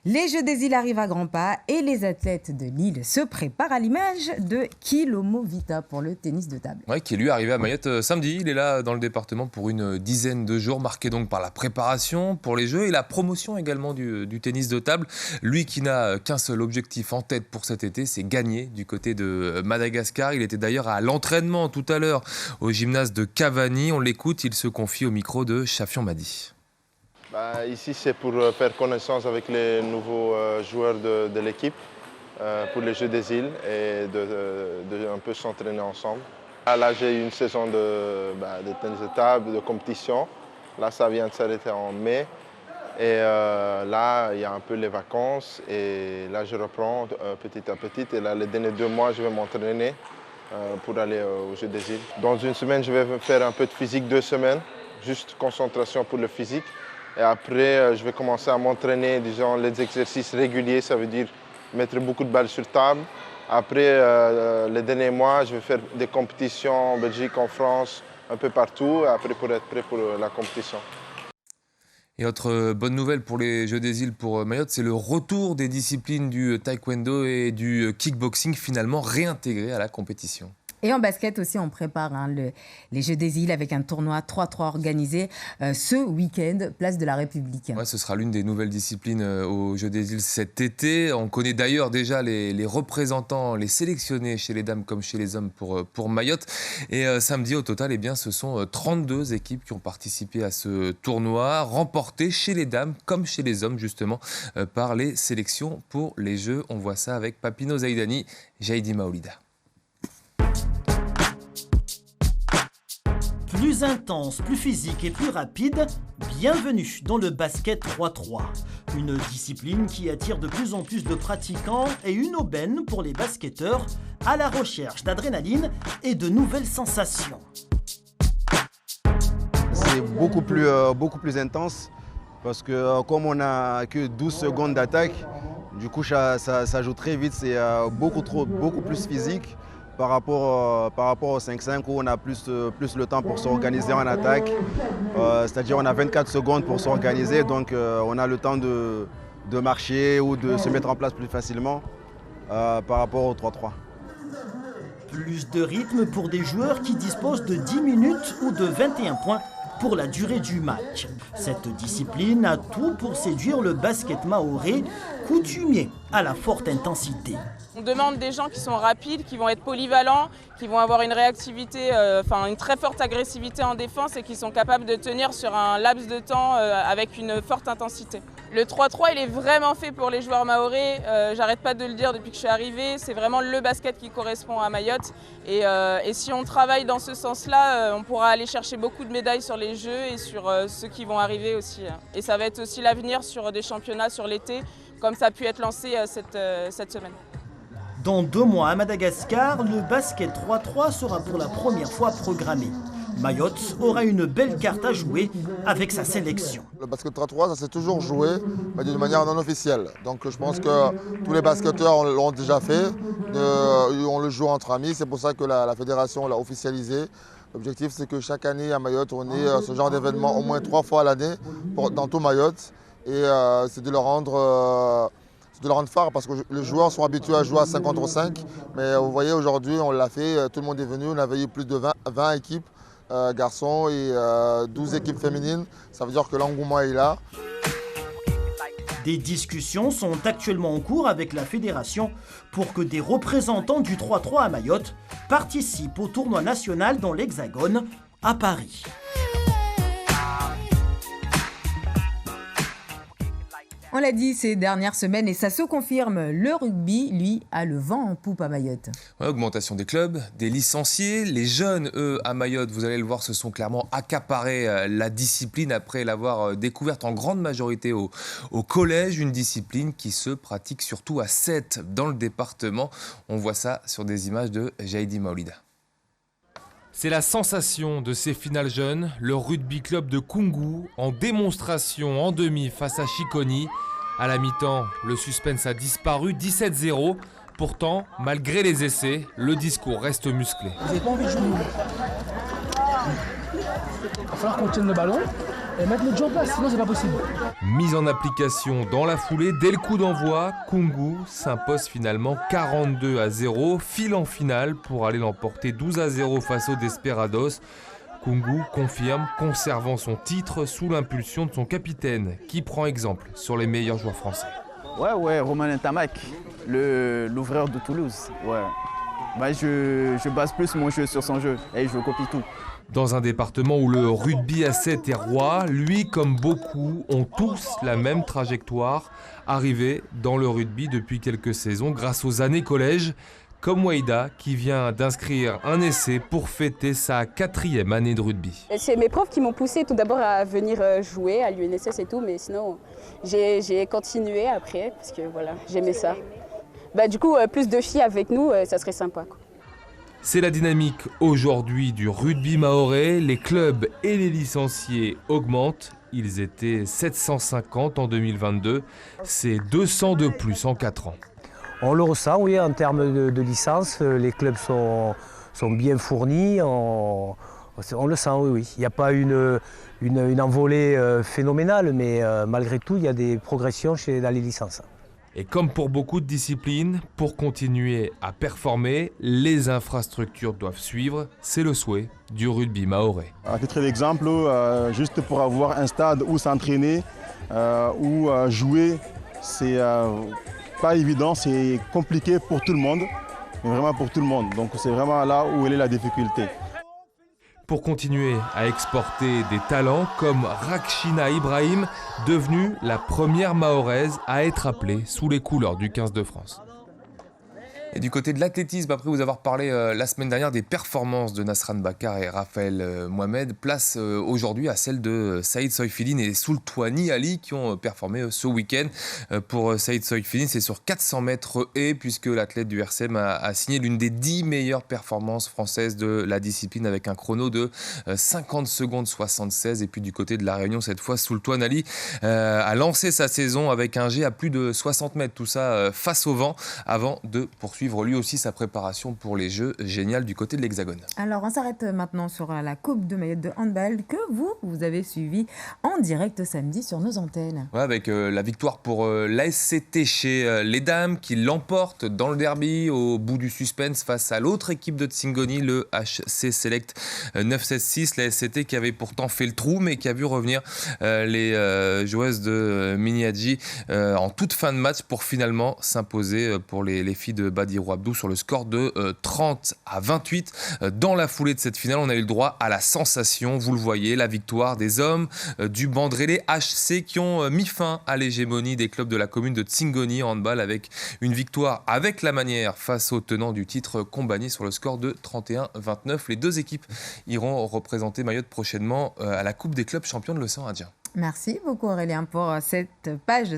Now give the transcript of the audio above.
Les Jeux des îles arrivent à grands pas et les athlètes de Lille se préparent à l'image de Kilomo Vita pour le tennis de table. Ouais, qui est lui arrivé à Mayotte samedi. Il est là dans le département pour une dizaine de jours, marqués donc par la préparation pour les Jeux et la promotion également du tennis de table. Lui qui n'a qu'un seul objectif en tête pour cet été, c'est gagner du côté de Madagascar. Il était d'ailleurs à l'entraînement tout à l'heure au gymnase de Cavani. On l'écoute, il se confie au micro de Chafion Madi. Ici, c'est pour faire connaissance avec les nouveaux joueurs de l'équipe pour les Jeux des îles et de un peu s'entraîner ensemble. Là, j'ai eu une saison de tennis de table, de compétition. Là, ça vient de s'arrêter en mai. Et là, il y a un peu les vacances. Et là, je reprends petit à petit. Et là, les derniers 2 mois, je vais m'entraîner pour aller aux Jeux des îles. Dans une semaine, je vais faire un peu de physique 2 semaines. Juste concentration pour le physique. Et après, je vais commencer à m'entraîner, disons, les exercices réguliers, ça veut dire mettre beaucoup de balles sur table. Après, les derniers mois, je vais faire des compétitions en Belgique, en France, un peu partout, après pour être prêt pour la compétition. Et autre bonne nouvelle pour les Jeux des îles pour Mayotte, c'est le retour des disciplines du taekwondo et du kickboxing finalement réintégrés à la compétition. Et en basket aussi, on prépare les Jeux des îles avec un tournoi 3-3 organisé ce week-end, place de la République. Ouais, ce sera l'une des nouvelles disciplines aux Jeux des îles cet été. On connaît d'ailleurs déjà les représentants, les sélectionnés chez les dames comme chez les hommes pour Mayotte. Et samedi, au total, ce sont 32 équipes qui ont participé à ce tournoi, remporté chez les dames comme chez les hommes, justement, par les sélections pour les Jeux. On voit ça avec Papino Zaidani, Jaidi Maolida. Plus intense, plus physique et plus rapide, bienvenue dans le basket 3-3. Une discipline qui attire de plus en plus de pratiquants et une aubaine pour les basketteurs à la recherche d'adrénaline et de nouvelles sensations. C'est beaucoup plus intense parce que comme on n'a que 12 secondes d'attaque, du coup ça joue très vite, c'est beaucoup plus physique. Par rapport au 5-5 où on a plus le temps pour s'organiser en attaque. C'est-à-dire on a 24 secondes pour s'organiser, donc on a le temps de marcher ou de se mettre en place plus facilement par rapport au 3-3. Plus de rythme pour des joueurs qui disposent de 10 minutes ou de 21 points pour la durée du match. Cette discipline a tout pour séduire le basket mahorais, coutumier à la forte intensité. On demande des gens qui sont rapides, qui vont être polyvalents, qui vont avoir une réactivité, une très forte agressivité en défense et qui sont capables de tenir sur un laps de temps avec une forte intensité. Le 3-3, il est vraiment fait pour les joueurs mahorais. J'arrête pas de le dire depuis que je suis arrivée. C'est vraiment le basket qui correspond à Mayotte. Et si on travaille dans ce sens-là, on pourra aller chercher beaucoup de médailles sur les Jeux et sur ceux qui vont arriver aussi. Et ça va être aussi l'avenir sur des championnats sur l'été, comme ça a pu être lancé cette semaine. Dans 2 mois à Madagascar, le basket 3-3 sera pour la première fois programmé. Mayotte aura une belle carte à jouer avec sa sélection. Le basket 3-3, ça s'est toujours joué, mais d'une manière non officielle. Donc je pense que tous les basketteurs l'ont déjà fait. On le joue entre amis, c'est pour ça que la fédération l'a officialisé. L'objectif, c'est que chaque année à Mayotte, on ait ce genre d'événement au moins 3 fois à l'année dans tout Mayotte. Et c'est de le rendre phare parce que les joueurs sont habitués à jouer à 5 contre 5. Mais vous voyez, aujourd'hui, on l'a fait, tout le monde est venu, on avait eu plus de 20 équipes, garçons et 12 équipes féminines. Ça veut dire que l'engouement est là. Des discussions sont actuellement en cours avec la fédération pour que des représentants du 3-3 à Mayotte participent au tournoi national dans l'Hexagone à Paris. On l'a dit ces dernières semaines et ça se confirme, le rugby, lui, a le vent en poupe à Mayotte. Ouais, augmentation des clubs, des licenciés. Les jeunes, eux, à Mayotte, vous allez le voir, se sont clairement accaparés la discipline après l'avoir découverte en grande majorité au collège. Une discipline qui se pratique surtout à 7 dans le département. On voit ça sur des images de Jaidi Maolida. C'est la sensation de ces finales jeunes, le rugby club de Koungou en démonstration en demi face à Chiconi. À la mi-temps, le suspense a disparu, 17-0. Pourtant, malgré les essais, le discours reste musclé. Vous n'avez pas envie de jouer. Il va falloir qu'on tienne le ballon. mettre notre jeu en place, sinon c'est pas possible. Mise en application dans la foulée, dès le coup d'envoi, Koungou s'impose finalement 42-0, file en finale pour aller l'emporter 12-0 face aux Desperados. Koungou confirme, conservant son titre sous l'impulsion de son capitaine, qui prend exemple sur les meilleurs joueurs français. Ouais, Romain Ntamak, l'ouvreur de Toulouse. Ouais. Bah, je base plus mon jeu sur son jeu et je copie tout. Dans un département où le rugby à 7 est roi, lui comme beaucoup ont tous la même trajectoire, arrivé dans le rugby depuis quelques saisons grâce aux années collège, comme Waïda qui vient d'inscrire un essai pour fêter sa 4e année de rugby. C'est mes profs qui m'ont poussé tout d'abord à venir jouer à l'UNSS et tout, mais sinon j'ai continué après parce que voilà, j'aimais ça. Bah, du coup, plus de filles avec nous, ça serait sympa, quoi. C'est la dynamique aujourd'hui du rugby mahorais. Les clubs et les licenciés augmentent. Ils étaient 750 en 2022. C'est 200 de plus en 4 ans. On le ressent, oui, en termes de licence. Les clubs sont bien fournis. On le sent, oui. Il n'y a pas une envolée phénoménale, mais malgré tout, il y a des progressions dans les licences. Et comme pour beaucoup de disciplines, pour continuer à performer, les infrastructures doivent suivre. C'est le souhait du rugby mahorais. À titre d'exemple, juste pour avoir un stade où s'entraîner, où jouer, c'est pas évident, c'est compliqué pour tout le monde, mais vraiment pour tout le monde. Donc c'est vraiment là où est la difficulté. Pour continuer à exporter des talents comme Rakshina Ibrahim, devenue la première mahoraise à être appelée sous les couleurs du 15 de France. Et du côté de l'athlétisme, après vous avoir parlé la semaine dernière des performances de Nasran Bakar et Raphaël Mohamed, place aujourd'hui à celle de Saïd Soifidine et Soultouani Ali qui ont performé ce week-end. Pour Saïd Soifidine, c'est sur 400 mètres haies puisque l'athlète du RCM a signé l'une des 10 meilleures performances françaises de la discipline avec un chrono de 50 secondes 76. Et puis du côté de la Réunion, cette fois, Soultouani Ali a lancé sa saison avec un jet à plus de 60 mètres, tout ça face au vent avant de poursuivre lui aussi sa préparation pour les Jeux géniales du côté de l'Hexagone. Alors, on s'arrête maintenant sur la Coupe de Mayotte de handball que vous avez suivi en direct samedi sur nos antennes. Ouais, avec la victoire pour l'ASCT chez les dames qui l'emporte dans le derby au bout du suspense face à l'autre équipe de Tsingoni, le HC Select 9-7-6. L'ASCT qui avait pourtant fait le trou mais qui a vu revenir les joueuses de Miniadji en toute fin de match pour finalement s'imposer pour les filles de Badi Abdou sur le score de 30-28. Dans la foulée de cette finale, on a eu le droit à la sensation, vous le voyez, la victoire des hommes du Bandrélé HC qui ont mis fin à l'hégémonie des clubs de la commune de Tsingoni en handball avec une victoire avec la manière face aux tenants du titre Combani sur le score de 31-29. Les deux équipes iront représenter Mayotte prochainement à la Coupe des clubs champions de l'océan Indien. Merci beaucoup Aurélien pour cette page